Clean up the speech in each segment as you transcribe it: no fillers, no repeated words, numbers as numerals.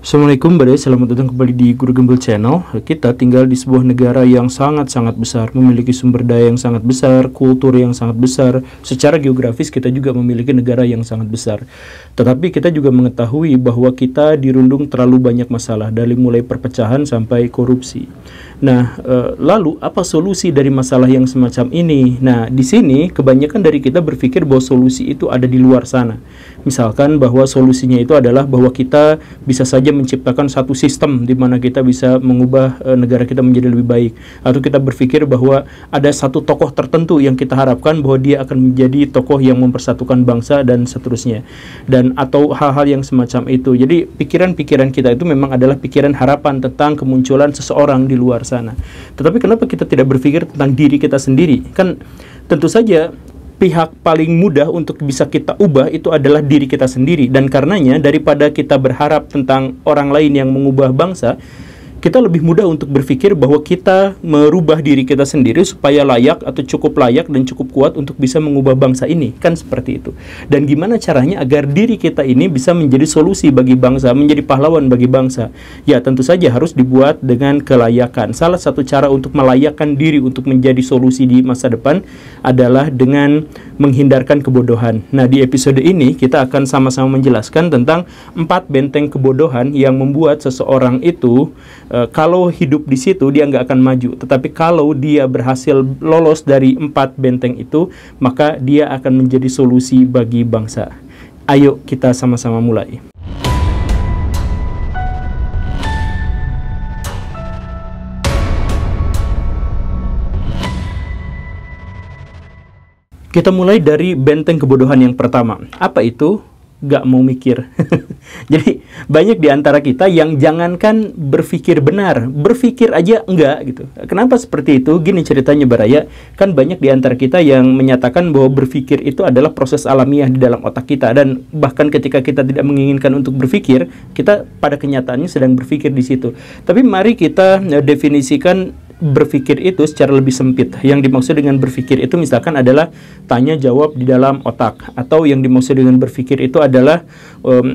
Assalamualaikum Bade, selamat datang kembali di Guru Gembel Channel. Kita tinggal di sebuah negara yang sangat-sangat besar, memiliki sumber daya yang sangat besar, kultur yang sangat besar. Secara geografis kita juga memiliki negara yang sangat besar. Tetapi kita juga mengetahui bahwa kita dirundung terlalu banyak masalah, dari mulai perpecahan sampai korupsi. Nah, lalu apa solusi dari masalah yang semacam ini? Nah, di sini kebanyakan dari kita berpikir bahwa solusi itu ada di luar sana. Misalkan bahwa solusinya itu adalah bahwa kita bisa saja menciptakan satu sistem di mana kita bisa mengubah negara kita menjadi lebih baik, atau kita berpikir bahwa ada satu tokoh tertentu yang kita harapkan bahwa dia akan menjadi tokoh yang mempersatukan bangsa dan seterusnya, dan atau hal-hal yang semacam itu. Jadi pikiran-pikiran kita itu memang adalah pikiran harapan tentang kemunculan seseorang di luar sana. Tetapi kenapa kita tidak berpikir tentang diri kita sendiri? Kan tentu saja pihak paling mudah untuk bisa kita ubah itu adalah diri kita sendiri, dan karenanya daripada kita berharap tentang orang lain yang mengubah bangsa, kita lebih mudah untuk berpikir bahwa kita merubah diri kita sendiri supaya layak atau cukup layak dan cukup kuat untuk bisa mengubah bangsa ini, kan seperti itu. Dan gimana caranya agar diri kita ini bisa menjadi solusi bagi bangsa, menjadi pahlawan bagi bangsa? Ya tentu saja harus dibuat dengan kelayakan. Salah satu cara untuk melayakkan diri untuk menjadi solusi di masa depan adalah dengan menghindarkan kebodohan. Nah, di episode ini kita akan sama-sama menjelaskan tentang 4 benteng kebodohan yang membuat seseorang itu kalau hidup di situ dia nggak akan maju. Tetapi kalau dia berhasil lolos dari 4 benteng itu, maka dia akan menjadi solusi bagi bangsa. Ayo kita sama-sama mulai. Kita mulai dari benteng kebodohan yang pertama. Apa itu? Gak mau mikir. Jadi banyak di antara kita yang jangankan berpikir benar, berpikir aja enggak gitu. Kenapa seperti itu? Gini ceritanya Baraya, kan banyak di antara kita yang menyatakan bahwa berpikir itu adalah proses alamiah di dalam otak kita, dan bahkan ketika kita tidak menginginkan untuk berpikir, kita pada kenyataannya sedang berpikir di situ. Tapi mari kita definisikan berpikir itu secara lebih sempit. Yang dimaksud dengan berpikir itu misalkan adalah tanya jawab di dalam otak, atau yang dimaksud dengan berpikir itu adalah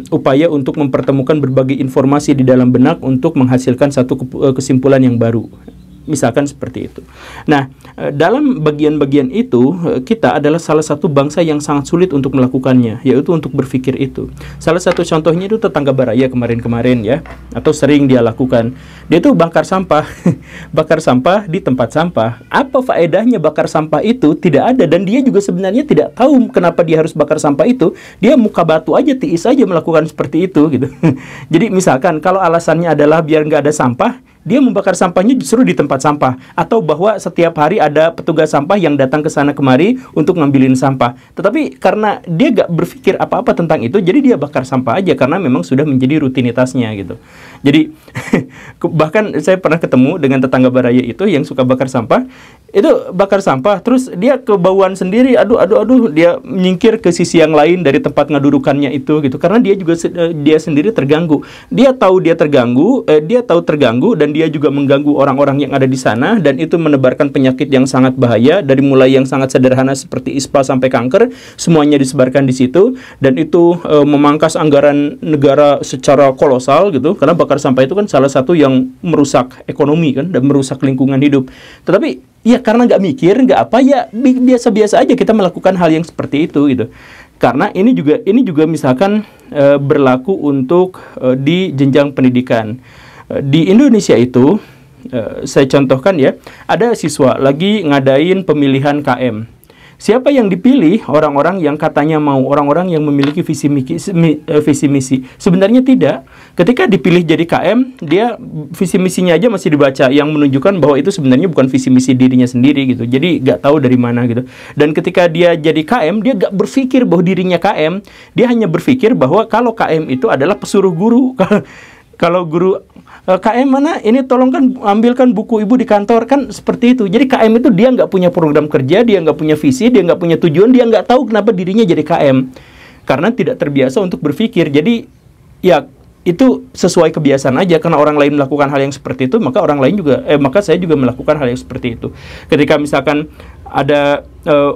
upaya untuk mempertemukan berbagai informasi di dalam benak untuk menghasilkan satu kesimpulan yang baru. Misalkan seperti itu. Nah, dalam bagian-bagian itu, kita adalah salah satu bangsa yang sangat sulit untuk melakukannya, yaitu untuk berpikir itu. Salah satu contohnya itu tetangga Baraya kemarin-kemarin ya, atau sering dia lakukan. Dia tuh bakar sampah, bakar sampah di tempat sampah. Apa faedahnya bakar sampah itu? Tidak ada, dan dia juga sebenarnya tidak tahu kenapa dia harus bakar sampah itu. Dia muka batu aja, tiis aja melakukan seperti itu gitu. Jadi misalkan kalau alasannya adalah biar nggak ada sampah, dia membakar sampahnya justru di tempat sampah, atau bahwa setiap hari ada petugas sampah yang datang ke sana kemari untuk ngambilin sampah. Tetapi karena dia gak berpikir apa-apa tentang itu, jadi dia bakar sampah aja karena memang sudah menjadi rutinitasnya gitu. Jadi bahkan saya pernah ketemu dengan tetangga Baraya itu yang suka bakar sampah. Itu bakar sampah terus dia kebauan sendiri, aduh dia menyingkir ke sisi yang lain dari tempat ngadudukannya itu gitu, karena dia juga dia sendiri terganggu. Dia tahu terganggu dan dia juga mengganggu orang-orang yang ada di sana, dan itu menebarkan penyakit yang sangat bahaya, dari mulai yang sangat sederhana seperti ispa sampai kanker, semuanya disebarkan di situ, dan itu memangkas anggaran negara secara kolosal gitu, karena bakar sampah itu kan salah satu yang merusak ekonomi kan, dan merusak lingkungan hidup. Tetapi ya karena nggak mikir, nggak apa, ya biasa-biasa aja kita melakukan hal yang seperti itu gitu. Karena ini juga misalkan berlaku untuk di jenjang pendidikan. Di Indonesia itu, saya contohkan ya, ada siswa lagi ngadain pemilihan KM. Siapa yang dipilih? Orang-orang yang katanya mau, orang-orang yang memiliki visi misi. Sebenarnya tidak. Ketika dipilih jadi KM, dia visi misinya aja masih dibaca, yang menunjukkan bahwa itu sebenarnya bukan visi misi dirinya sendiri gitu. Jadi nggak tahu dari mana gitu. Dan ketika dia jadi KM, dia nggak berpikir bahwa dirinya KM. Dia hanya berpikir bahwa kalau KM itu adalah pesuruh guru. Kalau guru, KM mana? Ini tolong kan ambilkan buku ibu di kantor, kan seperti itu. Jadi KM itu dia nggak punya program kerja, dia nggak punya visi, dia nggak punya tujuan, dia nggak tahu kenapa dirinya jadi KM. Karena tidak terbiasa untuk berpikir. Jadi ya itu sesuai kebiasaan aja, karena orang lain melakukan hal yang seperti itu, maka maka saya juga melakukan hal yang seperti itu. Ketika misalkan ada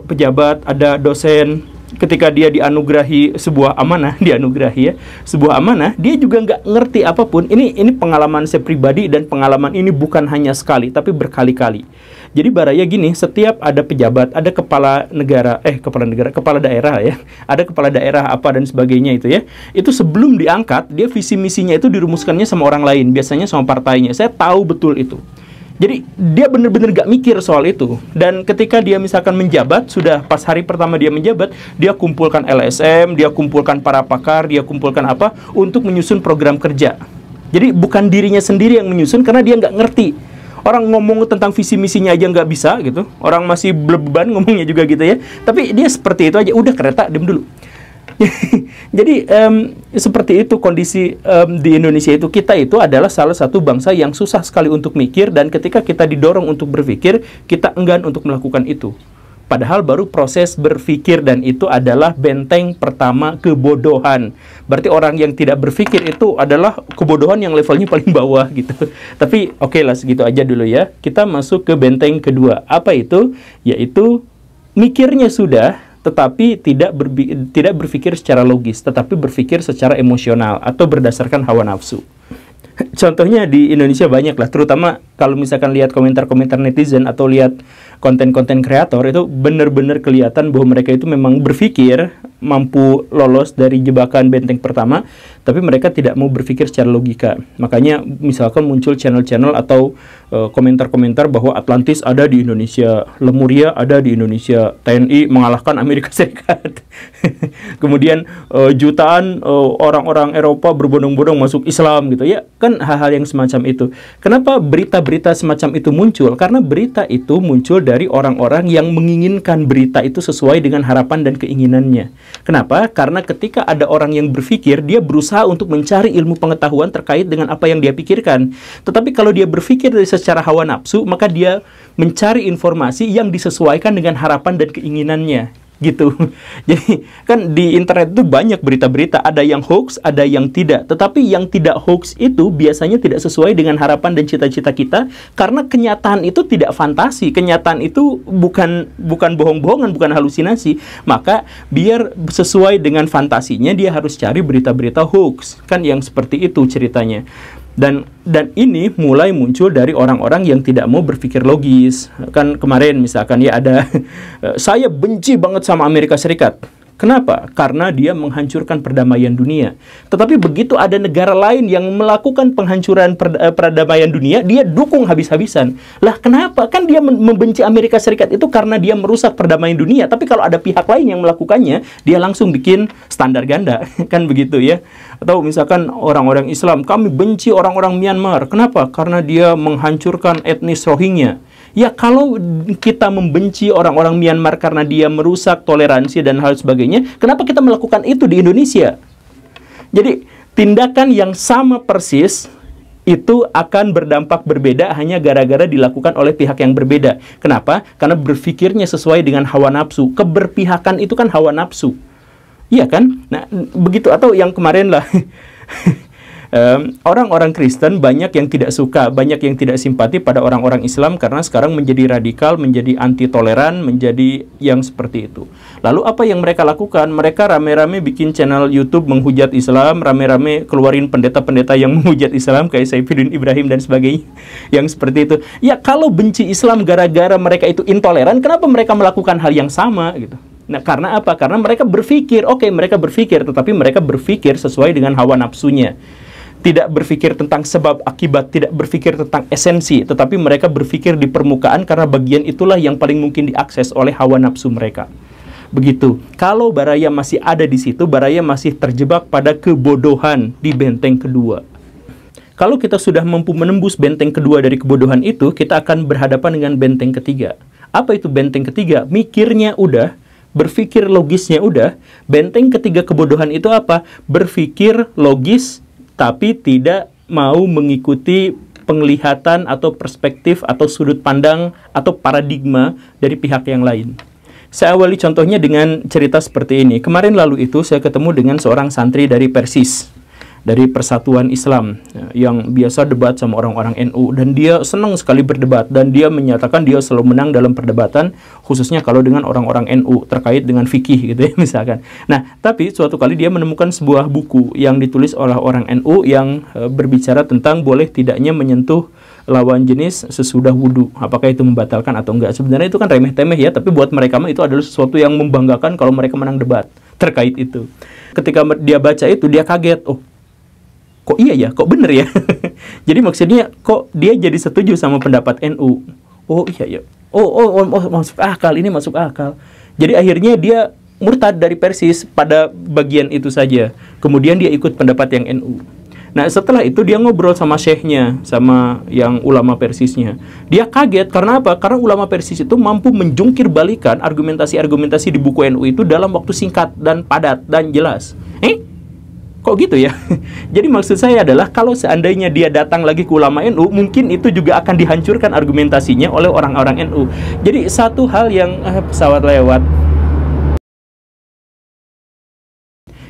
pejabat, ada dosen ketika dia dianugerahi sebuah amanah, sebuah amanah, dia juga nggak ngerti apapun. Ini pengalaman saya pribadi, dan pengalaman ini bukan hanya sekali, tapi berkali-kali. Jadi baraya gini, setiap ada pejabat, ada kepala daerah ya, ada kepala daerah apa dan sebagainya itu ya, itu sebelum diangkat, dia visi misinya itu dirumuskannya sama orang lain, biasanya sama partainya. Saya tahu betul itu. Jadi dia benar-benar gak mikir soal itu. Dan ketika dia misalkan menjabat, sudah pas hari pertama dia menjabat, dia kumpulkan LSM, dia kumpulkan para pakar, dia kumpulkan apa untuk menyusun program kerja. Jadi bukan dirinya sendiri yang menyusun, karena dia nggak ngerti. Orang ngomong tentang visi misinya aja nggak bisa gitu. Orang masih beban ngomongnya juga gitu ya. Tapi dia seperti itu aja. Udah kereta, diam dulu. Jadi seperti itu kondisi di Indonesia itu. Kita itu adalah salah satu bangsa yang susah sekali untuk mikir, dan ketika kita didorong untuk berpikir, kita enggan untuk melakukan itu. Padahal baru proses berpikir, dan itu adalah benteng pertama kebodohan. Berarti orang yang tidak berpikir itu adalah kebodohan yang levelnya paling bawah gitu. Tapi oke lah, segitu aja dulu ya. Kita masuk ke benteng kedua. Apa itu? Yaitu mikirnya sudah, tetapi tidak berpikir secara logis, tetapi berpikir secara emosional atau berdasarkan hawa nafsu. Contohnya di Indonesia banyak lah, terutama kalau misalkan lihat komentar-komentar netizen atau lihat konten-konten kreator, itu benar-benar kelihatan bahwa mereka itu memang berpikir mampu lolos dari jebakan benteng pertama, tapi mereka tidak mau berpikir secara logika. Makanya misalkan muncul channel-channel atau komentar-komentar bahwa Atlantis ada di Indonesia, Lemuria ada di Indonesia, TNI mengalahkan Amerika Serikat. Kemudian jutaan orang-orang Eropa berbondong-bondong masuk Islam gitu ya, kan hal-hal yang semacam itu. Kenapa berita-berita semacam itu muncul? Karena berita itu muncul dari orang-orang yang menginginkan berita itu sesuai dengan harapan dan keinginannya. Kenapa? Karena ketika ada orang yang berpikir, dia berusaha untuk mencari ilmu pengetahuan terkait dengan apa yang dia pikirkan. Tetapi kalau dia berpikir dari secara hawa nafsu, maka dia mencari informasi yang disesuaikan dengan harapan dan keinginannya. Gitu. Jadi kan di internet itu banyak berita-berita, ada yang hoax, ada yang tidak. Tetapi yang tidak hoax itu biasanya tidak sesuai dengan harapan dan cita-cita kita, karena kenyataan itu tidak fantasi. Kenyataan itu bukan bohong-bohongan, bukan halusinasi. Maka biar sesuai dengan fantasinya, dia harus cari berita-berita hoax. Kan yang seperti itu ceritanya. Dan ini mulai muncul dari orang-orang yang tidak mau berpikir logis. Kan kemarin misalkan ya ada saya benci banget sama Amerika Serikat. Kenapa? Karena dia menghancurkan perdamaian dunia. Tetapi begitu ada negara lain yang melakukan penghancuran perdamaian dunia, dia dukung habis-habisan. Lah kenapa? Kan dia membenci Amerika Serikat itu karena dia merusak perdamaian dunia. Tapi kalau ada pihak lain yang melakukannya, dia langsung bikin standar ganda. Kan begitu ya. Atau misalkan orang-orang Islam, kami benci orang-orang Myanmar. Kenapa? Karena dia menghancurkan etnis Rohingya. Ya kalau kita membenci orang-orang Myanmar karena dia merusak toleransi dan hal sebagainya, kenapa kita melakukan itu di Indonesia? Jadi tindakan yang sama persis itu akan berdampak berbeda hanya gara-gara dilakukan oleh pihak yang berbeda. Kenapa? Karena berpikirnya sesuai dengan hawa nafsu. Keberpihakan itu kan hawa nafsu. Iya kan? Nah, begitu. Atau yang kemarin lah orang-orang Kristen banyak yang tidak suka, banyak yang tidak simpati pada orang-orang Islam karena sekarang menjadi radikal, menjadi anti toleran, menjadi yang seperti itu. Lalu apa yang mereka lakukan? Mereka rame-rame bikin channel YouTube menghujat Islam, rame-rame keluarin pendeta-pendeta yang menghujat Islam kayak Saifuddin Ibrahim dan sebagainya, yang seperti itu. Ya kalau benci Islam gara-gara mereka itu intoleran, kenapa mereka melakukan hal yang sama gitu? Nah, karena apa? Karena mereka berpikir, mereka berpikir, tetapi mereka berpikir sesuai dengan hawa nafsunya. Tidak berpikir tentang sebab akibat, tidak berpikir tentang esensi, tetapi mereka berpikir di permukaan karena bagian itulah yang paling mungkin diakses oleh hawa nafsu mereka. Begitu. Kalau Baraya masih ada di situ, Baraya masih terjebak pada kebodohan di benteng kedua. Kalau kita sudah mampu menembus benteng kedua dari kebodohan itu, kita akan berhadapan dengan benteng ketiga. Apa itu benteng ketiga? Mikirnya udah, berpikir logisnya udah. Benteng ketiga kebodohan itu apa? Berpikir logis, tapi tidak mau mengikuti penglihatan atau perspektif atau sudut pandang atau paradigma dari pihak yang lain. Saya awali contohnya dengan cerita seperti ini. Kemarin lalu itu saya ketemu dengan seorang santri dari Persis. dari Persatuan Islam yang biasa debat sama orang-orang NU, dan dia senang sekali berdebat dan dia menyatakan dia selalu menang dalam perdebatan, khususnya kalau dengan orang-orang NU terkait dengan fikih gitu ya misalkan. Nah, tapi suatu kali dia menemukan sebuah buku yang ditulis oleh orang NU yang berbicara tentang boleh tidaknya menyentuh lawan jenis sesudah wudhu, apakah itu membatalkan atau enggak. Sebenarnya itu kan remeh-temeh ya, tapi buat mereka itu adalah sesuatu yang membanggakan kalau mereka menang debat terkait itu. Ketika dia baca itu, dia kaget, oh kok iya ya, kok bener ya. Jadi maksudnya kok dia jadi setuju sama pendapat NU. Oh iya ya, oh masuk akal, ini masuk akal. Jadi akhirnya dia murtad dari Persis pada bagian itu saja. Kemudian dia ikut pendapat yang NU. Nah, setelah itu dia ngobrol sama syekhnya, sama yang ulama Persisnya. Dia kaget, karena apa? Karena ulama Persis itu mampu menjungkir balikan argumentasi-argumentasi di buku NU itu dalam waktu singkat dan padat dan jelas. Kok gitu ya? Jadi maksud saya adalah, kalau seandainya dia datang lagi ke ulama NU, mungkin itu juga akan dihancurkan argumentasinya oleh orang-orang NU. Jadi satu hal yang pesawat lewat.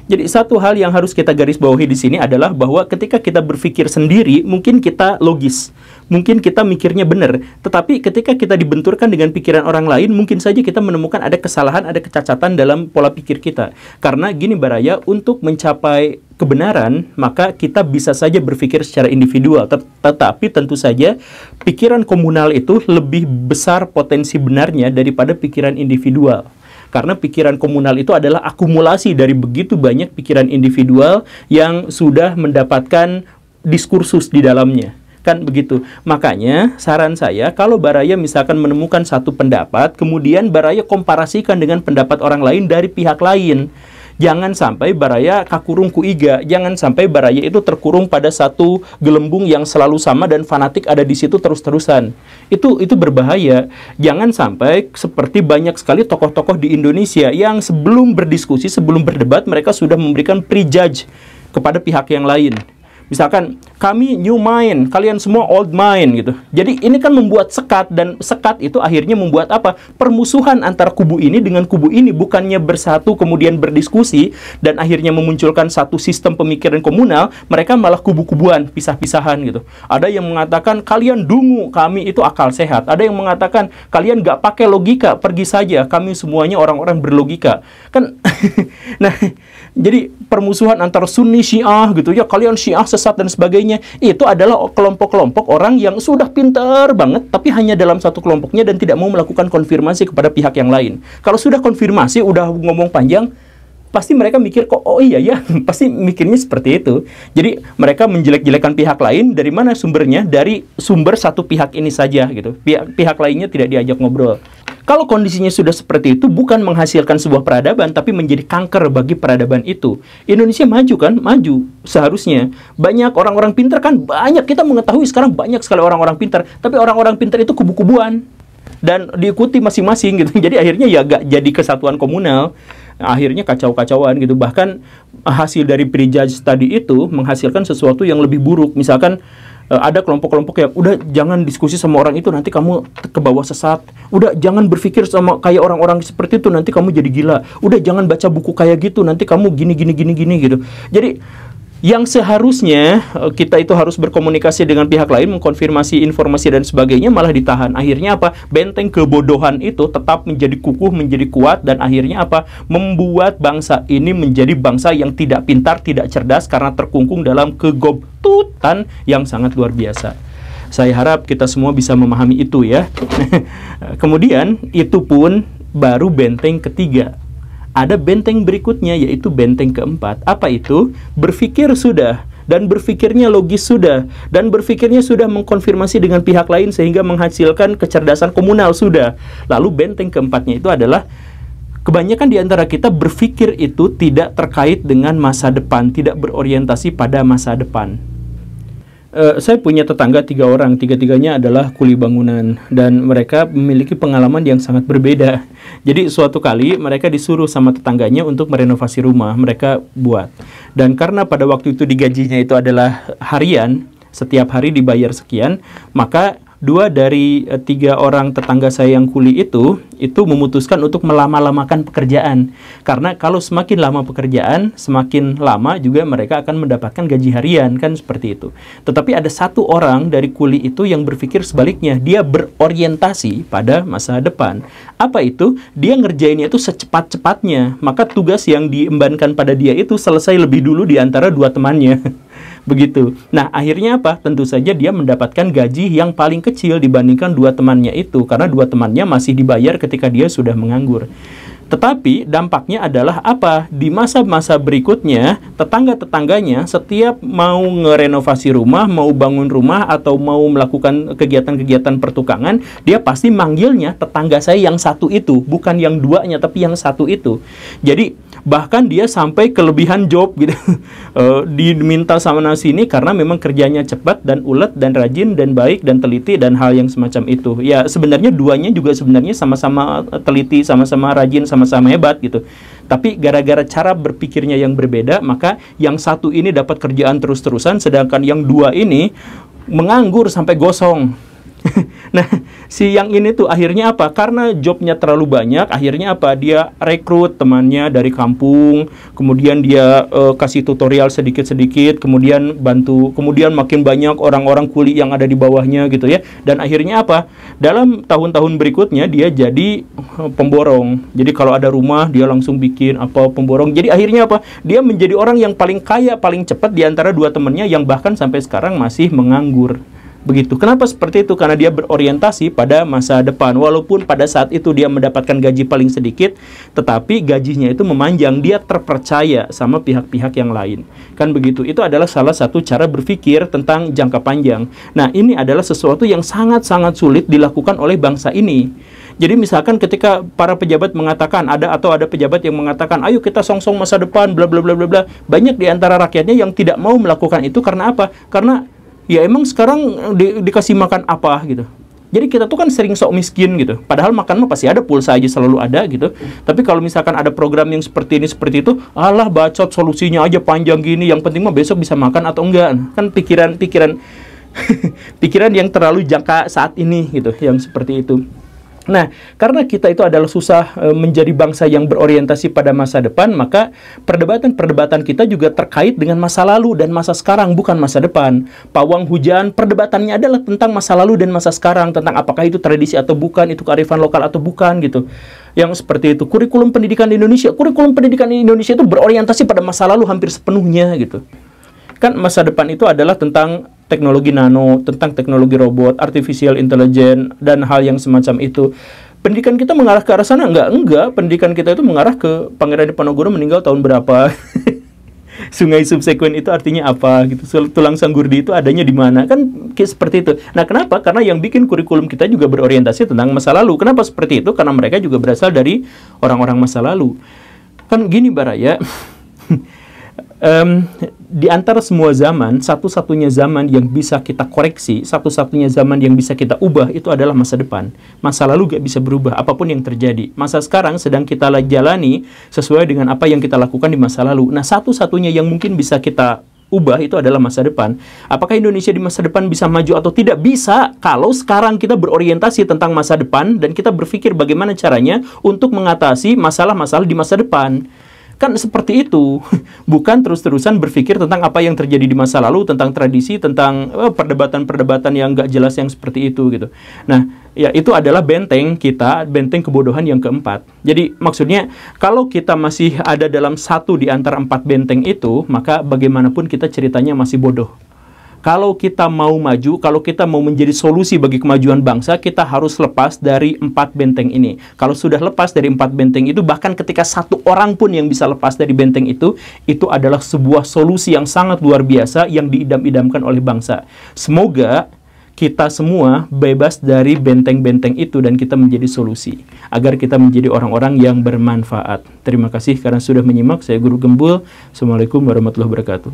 Jadi satu hal yang harus kita garis bawahi di sini adalah bahwa ketika kita berpikir sendiri, mungkin kita logis, mungkin kita mikirnya benar. Tetapi ketika kita dibenturkan dengan pikiran orang lain, mungkin saja kita menemukan ada kesalahan, ada kecacatan dalam pola pikir kita. Karena gini Baraya, untuk mencapai kebenaran, maka kita bisa saja berpikir secara individual. Tetapi tentu saja pikiran komunal itu lebih besar potensi benarnya daripada pikiran individual. Karena pikiran komunal itu adalah akumulasi dari begitu banyak pikiran individual yang sudah mendapatkan diskursus di dalamnya. Kan begitu. Makanya saran saya, kalau Baraya misalkan menemukan satu pendapat, kemudian Baraya komparasikan dengan pendapat orang lain dari pihak lain. Jangan sampai Baraya kakurung ku iga, jangan sampai Baraya itu terkurung pada satu gelembung yang selalu sama dan fanatik ada di situ terus-terusan. Itu berbahaya. Jangan sampai seperti banyak sekali tokoh-tokoh di Indonesia yang sebelum berdiskusi, sebelum berdebat, mereka sudah memberikan prejudge kepada pihak yang lain. Misalkan, kami new mind, kalian semua old mind gitu. Jadi ini kan membuat sekat, dan sekat itu akhirnya membuat apa? Permusuhan antara kubu ini dengan kubu ini, bukannya bersatu kemudian berdiskusi dan akhirnya memunculkan satu sistem pemikiran komunal, mereka malah kubu-kubuan, pisah-pisahan gitu. Ada yang mengatakan kalian dungu, kami itu akal sehat. Ada yang mengatakan kalian nggak pakai logika, pergi saja, kami semuanya orang-orang berlogika. Kan nah, jadi permusuhan antara Sunni Syiah gitu ya, kalian Syiah sesat dan sebagainya, itu adalah kelompok-kelompok orang yang sudah pintar banget tapi hanya dalam satu kelompoknya dan tidak mau melakukan konfirmasi kepada pihak yang lain. Kalau sudah konfirmasi, udah ngomong panjang, pasti mereka mikir kok oh iya ya, pasti mikirnya seperti itu. Jadi mereka menjelek-jelekan pihak lain, dari mana sumbernya? Dari sumber satu pihak ini saja gitu. Pihak lainnya tidak diajak ngobrol. Kalau kondisinya sudah seperti itu, bukan menghasilkan sebuah peradaban, tapi menjadi kanker bagi peradaban itu. Indonesia maju kan? Maju. Seharusnya. Banyak orang-orang pintar kan? Banyak. Kita mengetahui sekarang banyak sekali orang-orang pintar. Tapi orang-orang pintar itu kubu-kubuan. Dan diikuti masing-masing gitu. Jadi akhirnya ya gak jadi kesatuan komunal. Akhirnya kacau-kacauan gitu. Bahkan hasil dari prejudge tadi itu menghasilkan sesuatu yang lebih buruk. Misalkan ada kelompok-kelompok yang udah jangan diskusi sama orang itu, nanti kamu ke bawah sesat. Udah jangan berpikir sama kayak orang-orang seperti itu, nanti kamu jadi gila. Udah jangan baca buku kayak gitu, nanti kamu gini gitu. Jadi yang seharusnya kita itu harus berkomunikasi dengan pihak lain, mengkonfirmasi informasi dan sebagainya, malah ditahan. Akhirnya apa? Benteng kebodohan itu tetap menjadi kukuh, menjadi kuat, dan akhirnya apa? Membuat bangsa ini menjadi bangsa yang tidak pintar, tidak cerdas, karena terkungkung dalam kegobtutan yang sangat luar biasa. Saya harap kita semua bisa memahami itu ya. Kemudian itu pun baru benteng ketiga. Ada benteng berikutnya, yaitu benteng keempat. Apa itu? Berpikir sudah, dan berpikirnya logis sudah, dan berpikirnya sudah mengkonfirmasi dengan pihak lain sehingga menghasilkan kecerdasan komunal sudah. Lalu benteng keempatnya itu adalah, kebanyakan di antara kita berpikir itu tidak terkait dengan masa depan, tidak berorientasi pada masa depan. Saya punya tetangga 3 orang, tiga-tiganya adalah kuli bangunan, dan mereka memiliki pengalaman yang sangat berbeda. Jadi suatu kali mereka disuruh sama tetangganya untuk merenovasi rumah, mereka buat. Dan karena pada waktu itu digajinya itu adalah harian, setiap hari dibayar sekian, maka 2 dari 3 orang tetangga saya yang kuli itu memutuskan untuk melama-lamakan pekerjaan. Karena kalau semakin lama pekerjaan, semakin lama juga mereka akan mendapatkan gaji harian, kan seperti itu. Tetapi ada satu orang dari kuli itu yang berpikir sebaliknya. Dia berorientasi pada masa depan. Apa itu? Dia ngerjainnya itu secepat-cepatnya. Maka tugas yang diembankan pada dia itu selesai lebih dulu di antara 2 temannya. Begitu. Nah, akhirnya apa? Tentu saja dia mendapatkan gaji yang paling kecil dibandingkan 2 temannya itu, karena 2 temannya masih dibayar ketika dia sudah menganggur. Tetapi dampaknya adalah apa? Di masa-masa berikutnya, tetangga-tetangganya setiap mau ngerenovasi rumah, mau bangun rumah, atau mau melakukan kegiatan-kegiatan pertukangan, dia pasti manggilnya tetangga saya yang satu itu, bukan yang 2-nya, tapi yang satu itu. Jadi bahkan dia sampai kelebihan job gitu. Diminta sama sini karena memang kerjanya cepat dan ulet dan rajin dan baik dan teliti dan hal yang semacam itu. Ya sebenarnya 2-nya juga sebenarnya sama-sama teliti, sama-sama rajin, sama-sama hebat gitu. Tapi gara-gara cara berpikirnya yang berbeda, maka yang satu ini dapat kerjaan terus-terusan, sedangkan yang 2 ini menganggur sampai gosong. Nah, si yang ini tuh akhirnya apa? Karena jobnya terlalu banyak, akhirnya apa? Dia rekrut temannya dari kampung, kemudian dia kasih tutorial sedikit-sedikit, kemudian bantu, kemudian makin banyak orang-orang kuli yang ada di bawahnya gitu ya. Dan akhirnya apa? Dalam tahun-tahun berikutnya dia jadi pemborong. Jadi kalau ada rumah dia langsung bikin apa pemborong. Jadi akhirnya apa? Dia menjadi orang yang paling kaya, paling cepat di antara 2 temannya yang bahkan sampai sekarang masih menganggur. Begitu. Kenapa seperti itu? Karena dia berorientasi pada masa depan. Walaupun pada saat itu dia mendapatkan gaji paling sedikit, tetapi gajinya itu memanjang. Dia terpercaya sama pihak-pihak yang lain. Kan begitu. Itu adalah salah satu cara berpikir tentang jangka panjang. Nah, ini adalah sesuatu yang sangat-sangat sulit dilakukan oleh bangsa ini. Jadi misalkan ketika para pejabat mengatakan ada pejabat yang mengatakan ayo kita songsong masa depan bla bla bla bla bla, banyak di antara rakyatnya yang tidak mau melakukan itu karena apa? Karena ya emang sekarang dikasih makan apa gitu. Jadi kita tuh kan sering sok miskin gitu. Padahal makan mah pasti ada, pulsa aja selalu ada gitu. Tapi kalau misalkan ada program yang seperti ini seperti itu, alah bacot solusinya aja panjang gini. Yang penting mah besok bisa makan atau enggak. Kan pikiran pikiran yang terlalu jangka saat ini gitu, yang seperti itu. Nah, karena kita itu adalah susah menjadi bangsa yang berorientasi pada masa depan, maka perdebatan-perdebatan kita juga terkait dengan masa lalu dan masa sekarang, bukan masa depan. Pawang hujan, perdebatannya adalah tentang masa lalu dan masa sekarang, tentang apakah itu tradisi atau bukan, itu kearifan lokal atau bukan, gitu. Yang seperti itu. Kurikulum pendidikan di Indonesia itu berorientasi pada masa lalu hampir sepenuhnya, gitu. Kan masa depan itu adalah tentang teknologi nano, tentang teknologi robot, artificial intelligence, dan hal yang semacam itu. Pendidikan kita mengarah ke arah sana? Enggak. Pendidikan kita itu mengarah ke Pangeran Diponegoro meninggal tahun berapa. Sungai subsekuen itu artinya apa gitu. Tulang sanggurdi itu adanya di mana? Kan seperti itu. Nah, kenapa? Karena yang bikin kurikulum kita juga berorientasi tentang masa lalu. Kenapa seperti itu? Karena mereka juga berasal dari orang-orang masa lalu. Kan gini Baraya. Di antara semua zaman, satu-satunya zaman yang bisa kita koreksi, satu-satunya zaman yang bisa kita ubah itu adalah masa depan. Masa lalu gak bisa berubah, apapun yang terjadi. Masa sekarang sedang kita jalani sesuai dengan apa yang kita lakukan di masa lalu. Nah, satu-satunya yang mungkin bisa kita ubah itu adalah masa depan. Apakah Indonesia di masa depan bisa maju atau tidak? Bisa, kalau sekarang kita berorientasi tentang masa depan dan kita berpikir bagaimana caranya untuk mengatasi masalah-masalah di masa depan. Kan seperti itu, bukan terus-terusan berpikir tentang apa yang terjadi di masa lalu, tentang tradisi, tentang perdebatan-perdebatan yang nggak jelas yang seperti itu gitu. Nah, ya itu adalah benteng kita, benteng kebodohan yang keempat. Jadi maksudnya kalau kita masih ada dalam satu di antara 4 benteng itu, maka bagaimanapun kita ceritanya masih bodoh. Kalau kita mau maju, kalau kita mau menjadi solusi bagi kemajuan bangsa, kita harus lepas dari 4 benteng ini. Kalau sudah lepas dari 4 benteng itu, bahkan ketika satu orang pun yang bisa lepas dari benteng itu adalah sebuah solusi yang sangat luar biasa yang diidam-idamkan oleh bangsa. Semoga kita semua bebas dari benteng-benteng itu dan kita menjadi solusi, agar kita menjadi orang-orang yang bermanfaat. Terima kasih karena sudah menyimak. Saya Guru Gembul. Assalamualaikum warahmatullahi wabarakatuh.